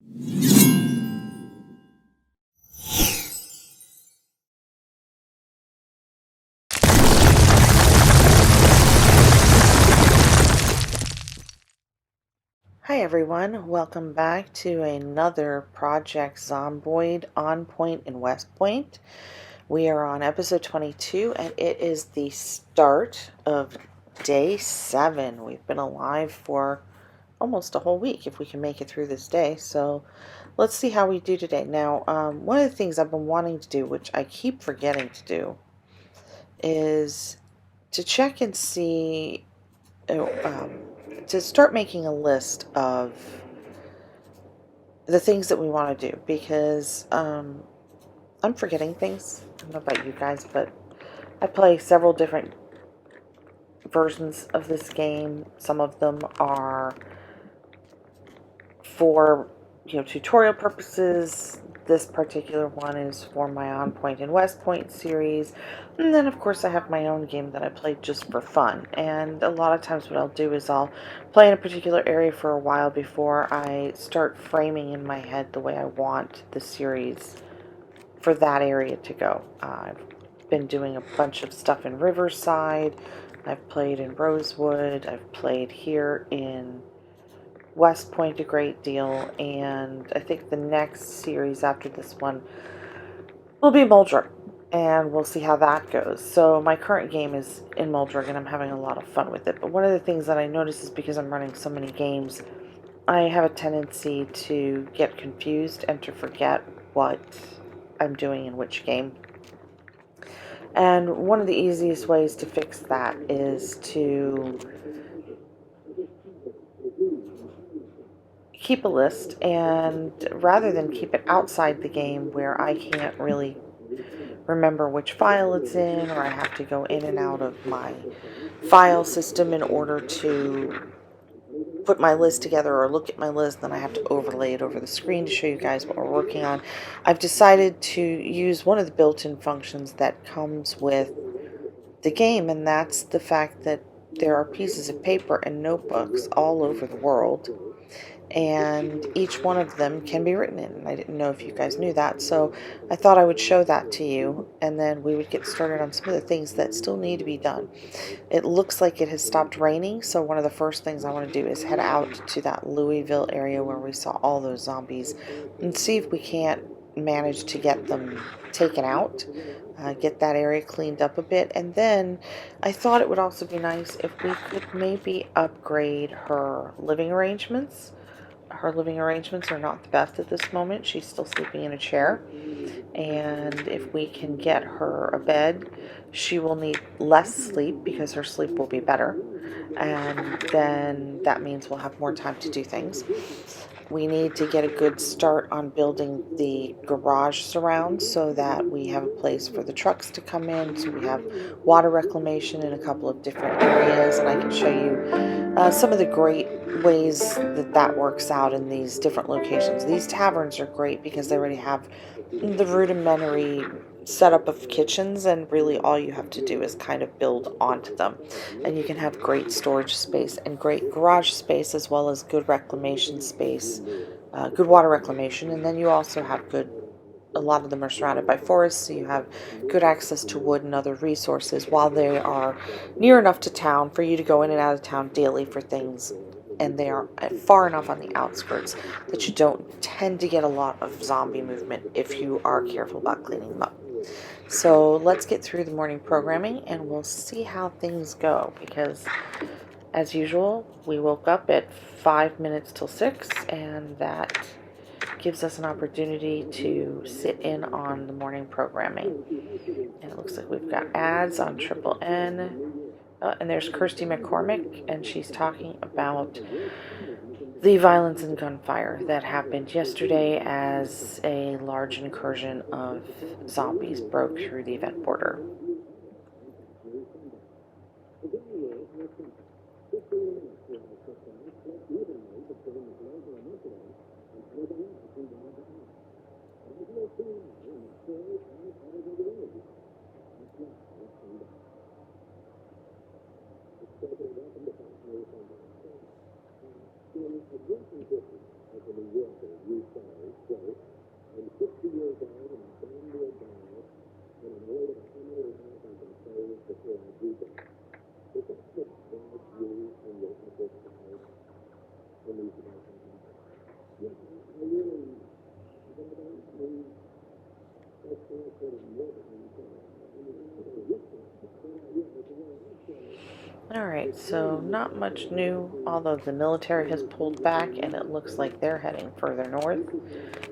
Hi everyone, welcome back to another Project Zomboid on Point in West Point. We are on episode 22 and it is the start of day 7. We've been alive for almost a whole week if we can make it through this day. So let's see how we do today. Now, one of the things I've been wanting to do, which I keep forgetting to do, is to check and see, to start making a list of the things that we want to do, because I'm forgetting things. I don't know about you guys, but I play several different versions of this game. Some of them are for tutorial purposes. This particular one is for my On Point and West Point series. And then of course I have my own game that I play just for fun. And a lot of times what I'll do is I'll play in a particular area for a while before I start framing in my head the way I want the series for that area to go. I've been doing a bunch of stuff in Riverside. I've played in Rosewood. I've played here in West Point a great deal, and I think the next series after this one will be Muldrug, and we'll see how that goes. So my current game is in Muldrug, and I'm having a lot of fun with it. But one of the things that I notice is because I'm running so many games, I have a tendency to get confused and to forget what I'm doing in which game. And one of the easiest ways to fix that is to keep a list, and rather than keep it outside the game where I can't really remember which file it's in, or I have to go in and out of my file system in order to put my list together or look at my list, then I have to overlay it over the screen to show you guys what we're working on. I've decided to use one of the built-in functions that comes with the game, and that's the fact that there are pieces of paper and notebooks all over the world, and each one of them can be written in. And I didn't know if you guys knew that, so I thought I would show that to you, and then we would get started on some of the things that still need to be done. It looks like it has stopped raining, so one of the first things I want to do is head out to that Louisville area where we saw all those zombies and see if we can't manage to get them taken out, get that area cleaned up a bit. And then I thought it would also be nice if we could maybe upgrade her living arrangements. Her living arrangements are not the best at this moment. She's still sleeping in a chair, and if we can get her a bed, she will need less sleep because her sleep will be better, and then that means we'll have more time to do things. We need to get a good start on building the garage surround so that we have a place for the trucks to come in. So we have water reclamation in a couple of different areas, and I can show you some of the great ways that that works out in these different locations. These taverns are great because they already have the rudimentary setup of kitchens, and really all you have to do is kind of build onto them, and you can have great storage space and great garage space, as well as good reclamation space, good water reclamation. And then you also have a lot of them are surrounded by forests, so you have good access to wood and other resources, while they are near enough to town for you to go in and out of town daily for things, and they are far enough on the outskirts that you don't tend to get a lot of zombie movement if you are careful about cleaning them up. So let's get through the morning programming and we'll see how things go, because as usual we woke up at 5 minutes till 6, and that gives us an opportunity to sit in on the morning programming. And it looks like we've got ads on Triple N. And there's Kirsty McCormick, and she's talking about the violence and gunfire that happened yesterday as a large incursion of zombies broke through the event border. Alright, so not much new, although the military has pulled back and it looks like they're heading further north.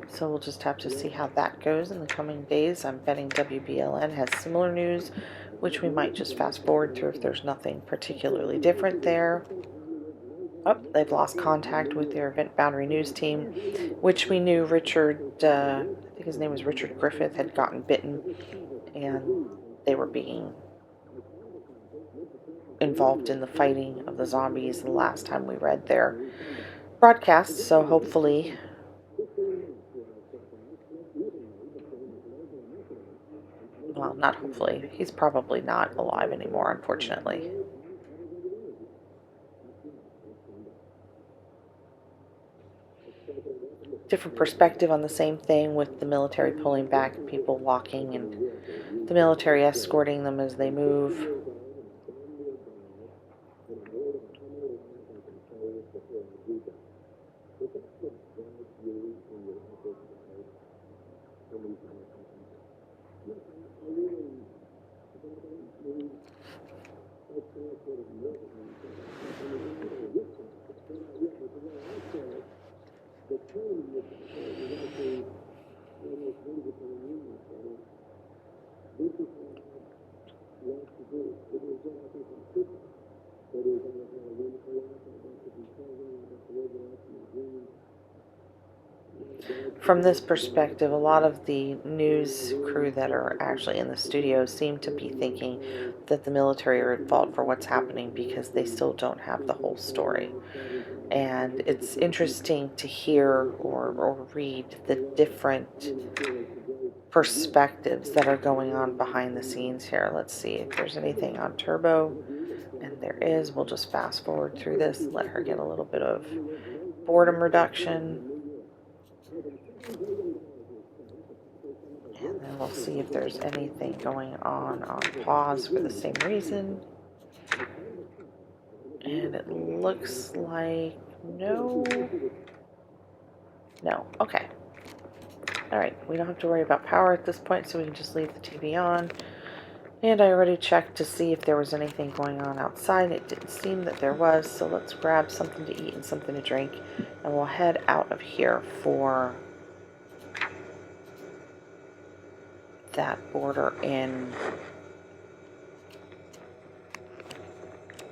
So we'll just have to see how that goes in the coming days. I'm betting WBLN has similar news, which we might just fast forward through if there's nothing particularly different there. Oh, they've lost contact with their event boundary news team, which we knew Richard, I think his name was Richard Griffith, had gotten bitten, and they were being involved in the fighting of the zombies the last time we read their broadcast, so hopefully, well, not hopefully, he's probably not alive anymore, unfortunately. Different perspective on the same thing with the military pulling back and people walking and the military escorting them as they move. From this perspective, a lot of the news crew that are actually in the studio seem to be thinking that the military are at fault for what's happening because they still don't have the whole story. And it's interesting to hear or read the different perspectives that are going on behind the scenes here. Let's see if there's anything on Turbo. And there is. We'll just fast forward through this, let her get a little bit of boredom reduction. And then we'll see if there's anything going on pause for the same reason. And it looks like no. Okay. Alright, we don't have to worry about power at this point, so we can just leave the TV on. And I already checked to see if there was anything going on outside. It didn't seem that there was, so let's grab something to eat and something to drink, and we'll head out of here for that border in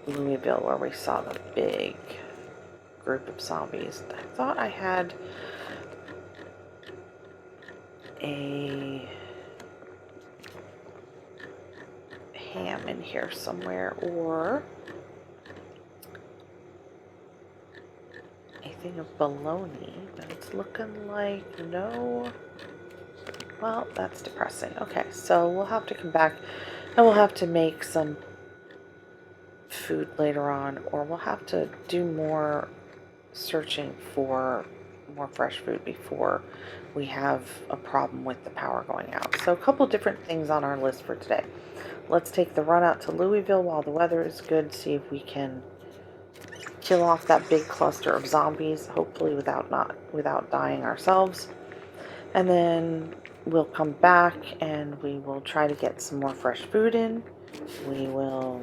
Louisville where we saw the big group of zombies. I thought I had a ham in here somewhere, or a thing of bologna, but it's looking like no. Well, that's depressing. Okay, so we'll have to come back and we'll have to make some food later on, or we'll have to do more searching for more fresh food before we have a problem with the power going out. So a couple different things on our list for today. Let's take the run out to Louisville while the weather is good, see if we can kill off that big cluster of zombies, hopefully without dying ourselves. And then we'll come back and we will try to get some more fresh food in. We will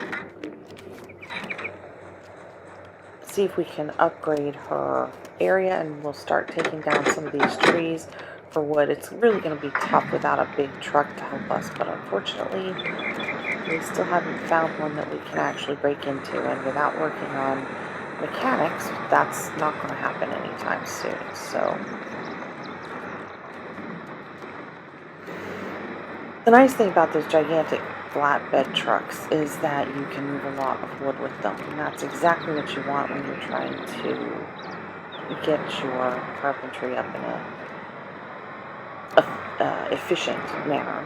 see if we can upgrade her area, and we'll start taking down some of these trees for wood. It's really going to be tough without a big truck to help us, but unfortunately we still haven't found one that we can actually break into, and without working on mechanics, that's not going to happen anytime soon. So the nice thing about those gigantic flatbed trucks is that you can move a lot of wood with them, and that's exactly what you want when you're trying to get your carpentry up in a efficient manner.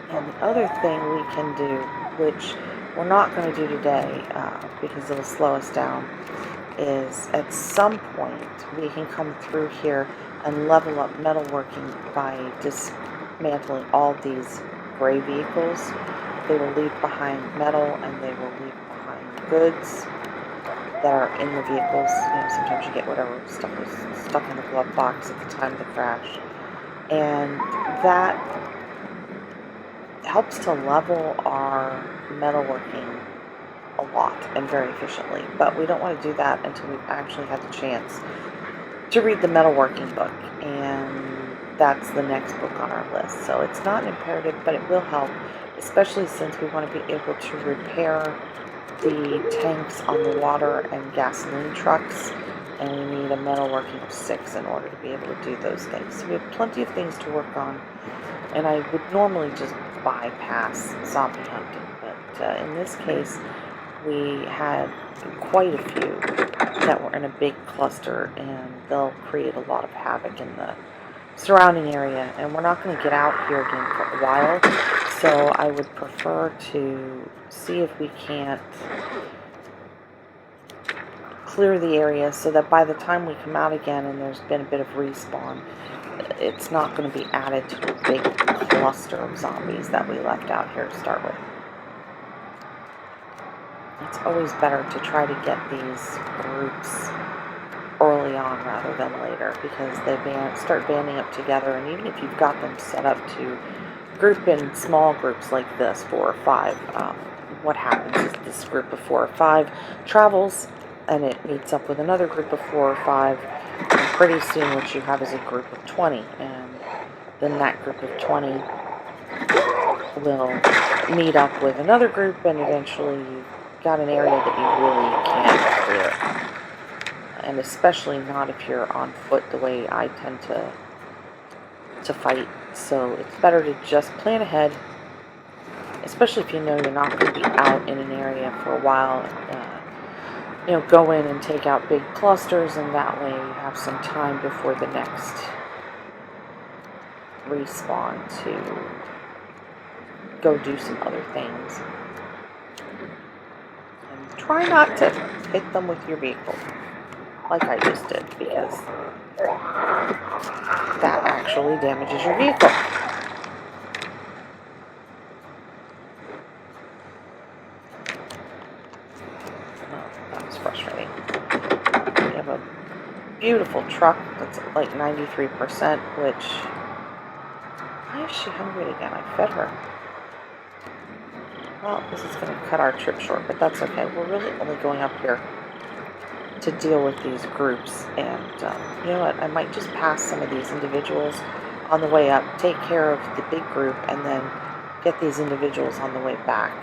And the other thing we can do, which we're not going to do today because it'll slow us down, is at some point we can come through here and level up metalworking by dismantling all these gray vehicles they will leave behind metal and they will leave behind goods that are in the vehicles. You know, sometimes you get whatever stuff was stuck in the glove box at the time of the crash. And that helps to level our metalworking a lot and very efficiently. But we don't want to do that until we've actually had the chance to read the metalworking book. And that's the next book on our list. So it's not imperative, but it will help, especially since we want to be able to repair the tanks on the water and gasoline trucks, and we need a metalworking of 6 in order to be able to do those things. So we have plenty of things to work on, and I would normally just bypass zombie hunting, but in this case we had quite a few that were in a big cluster, and they'll create a lot of havoc in the surrounding area, and we're not going to get out here again for a while, so I would prefer to see if we can't clear the area so that by the time we come out again and there's been a bit of respawn, it's not going to be added to a big cluster of zombies that we left out here to start with. It's always better to try to get these groups early on rather than later, because they start banding up together, and even if you've got them set up to group in small groups like this, 4 or 5, what happens is this group of 4 or 5 travels and it meets up with another group of 4 or 5, and pretty soon what you have is a group of 20, and then that group of 20 will meet up with another group, and eventually you've got an area that you really can't clear. And especially not if you're on foot the way I tend to fight. So it's better to just plan ahead, especially if you know you're not going to be out in an area for a while. You know, go in and take out big clusters, and that way you have some time before the next respawn to go do some other things. And try not to hit them with your vehicle like I just did, because that actually damages your vehicle. Oh, that was frustrating. We have a beautiful truck that's at like 93%, which... Why is she hungry again? I fed her. Well, this is going to cut our trip short, but that's okay. We're really only going up here to deal with these groups, and you know what, I might just pass some of these individuals on the way up, take care of the big group, and then get these individuals on the way back.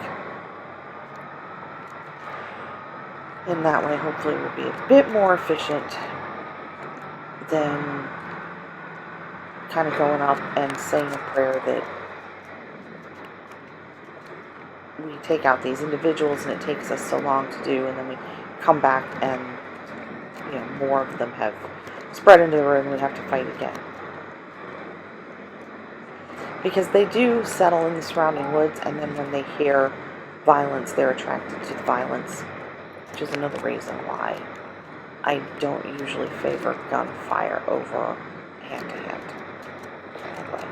And that way hopefully we'll be a bit more efficient than kind of going up and saying a prayer that we take out these individuals and it takes us so long to do, and then we come back and, you know, more of them have spread into the room and we have to fight again. Because they do settle in the surrounding woods, and then when they hear violence, they're attracted to the violence, which is another reason why I don't usually favor gunfire over hand-to-hand. Anyway.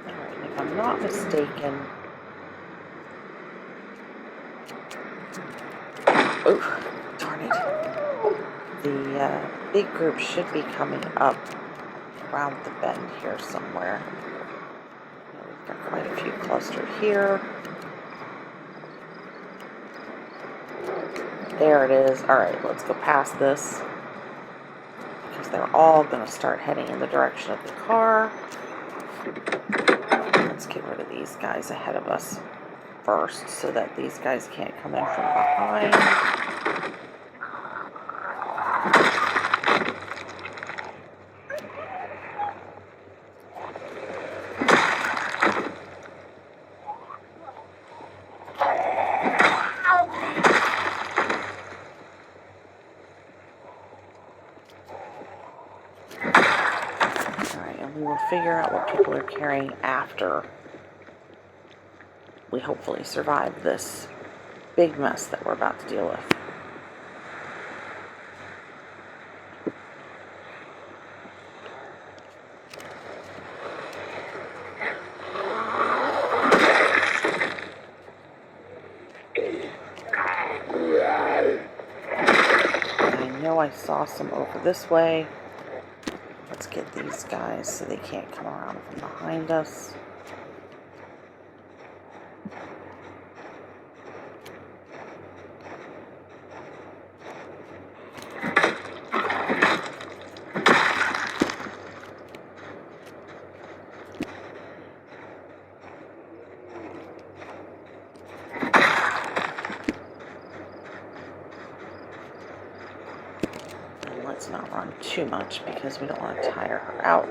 Alright, if I'm not mistaken... Oof, darn it. The big group should be coming up around the bend here somewhere. We've got quite a few clustered here. There it is. Alright, let's go past this, because they're all going to start heading in the direction of the car. Let's get rid of these guys ahead of us first, so that these guys can't come in from behind. Alright, and we will figure out what people are carrying after we hopefully survive this big mess that we're about to deal with. I saw some over this way. Let's get these guys so they can't come around from behind us. Let's not run too much because we don't want to tire her out.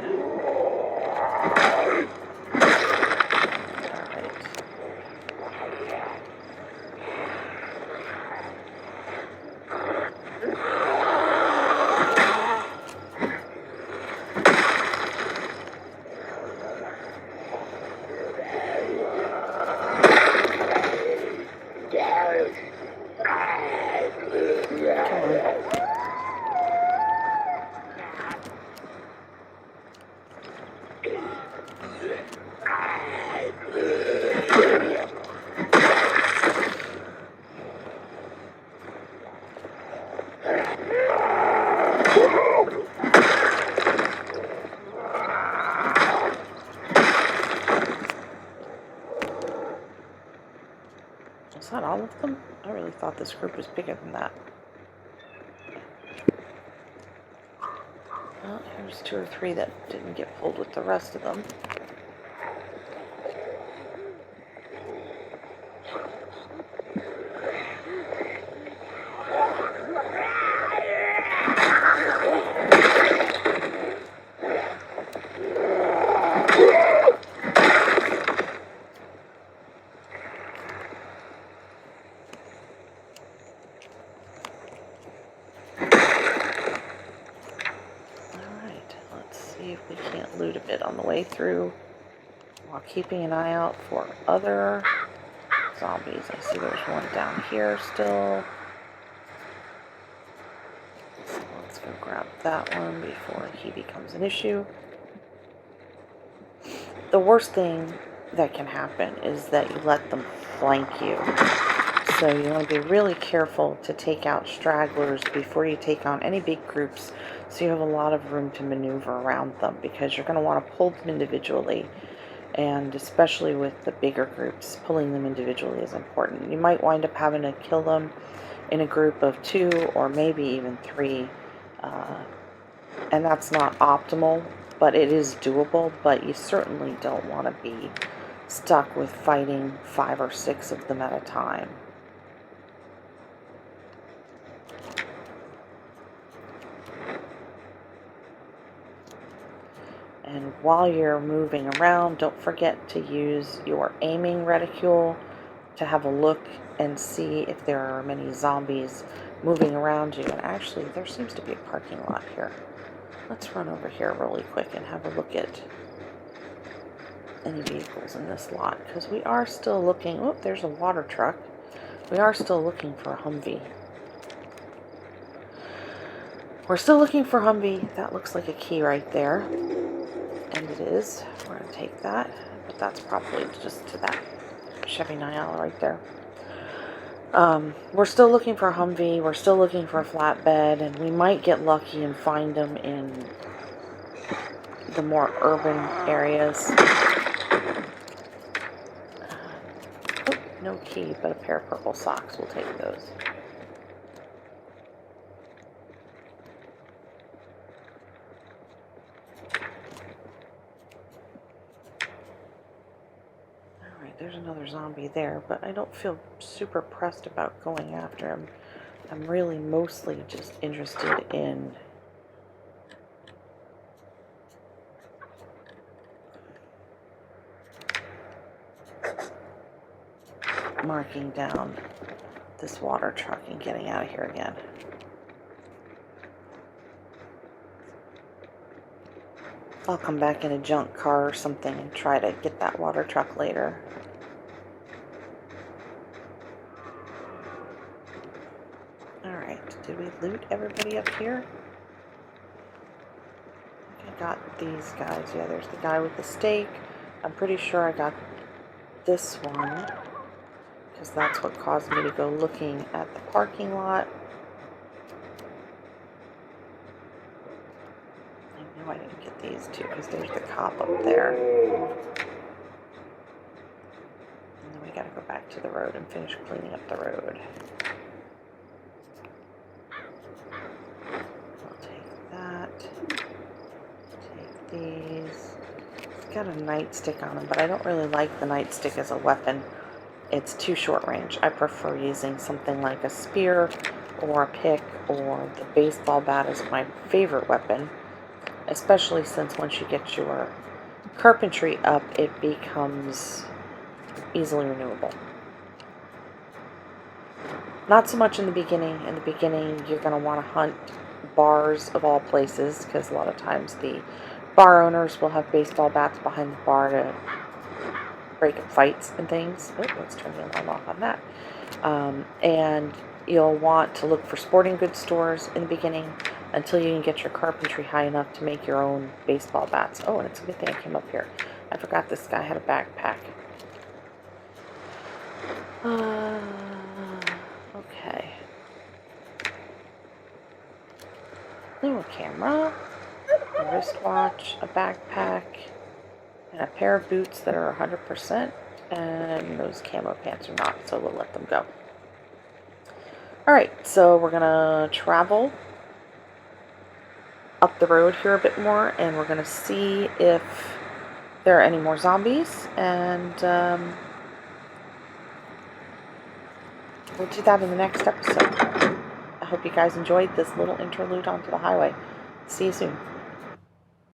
Is that all of them? I really thought this group was bigger than that. Well, here's 2 or 3 that didn't get pulled with the rest of them. See if we can't loot a bit on the way through while keeping an eye out for other zombies. I see there's one down here still. So let's go grab that one before he becomes an issue. The worst thing that can happen is that you let them flank you. So you want to be really careful to take out stragglers before you take on any big groups, so you have a lot of room to maneuver around them, because you're going to want to pull them individually, and especially with the bigger groups, pulling them individually is important. You might wind up having to kill them in a group of 2 or maybe even 3, and that's not optimal, but it is doable. But you certainly don't want to be stuck with fighting 5 or 6 of them at a time. And while you're moving around, don't forget to use your aiming reticule to have a look and see if there are many zombies moving around you. And actually, there seems to be a parking lot here. Let's run over here really quick and have a look at any vehicles in this lot, because we are still looking. Oh, there's a water truck. We are still looking for a Humvee. We're still looking for Humvee. That looks like a key right there. And it is. We're going to take that. But that's probably just to that Chevy 9L right there. We're still looking for a Humvee. We're still looking for a flatbed. And we might get lucky and find them in the more urban areas. Oh, no key, but a pair of purple socks. We'll take those. There's another zombie there, but I don't feel super pressed about going after him. I'm really mostly just interested in marking down this water truck and getting out of here again. I'll come back in a junk car or something and try to get that water truck later. Alright, did we loot everybody up here? I got these guys. Yeah, there's the guy with the stake. I'm pretty sure I got this one, because that's what caused me to go looking at the parking lot. know I didn't get these two because there's the cop up there. And then we gotta go back to the road and finish cleaning up the road. I'll take that. Take these. It's got a nightstick on them, but I don't really like the nightstick as a weapon. It's too short range. I prefer using something like a spear or a pick or the baseball bat as my favorite weapon, especially since once you get your carpentry up, it becomes easily renewable. Not so much in the beginning. In the beginning, you're going to want to hunt bars of all places, because a lot of times the bar owners will have baseball bats behind the bar to break up fights and things. Oh, let's turn the alarm off on that. And you'll want to look for sporting goods stores in the beginning until you can get your carpentry high enough to make your own baseball bats. Oh, and it's a good thing I came up here. I forgot this guy had a backpack. Okay. New camera, a wristwatch, a backpack, and a pair of boots that are 100%, and those camo pants are not, so we'll let them go. Alright, so we're going to travel up the road here a bit more, and we're going to see if there are any more zombies, and we'll do that in the next episode. I hope you guys enjoyed this little interlude onto the highway. See you soon.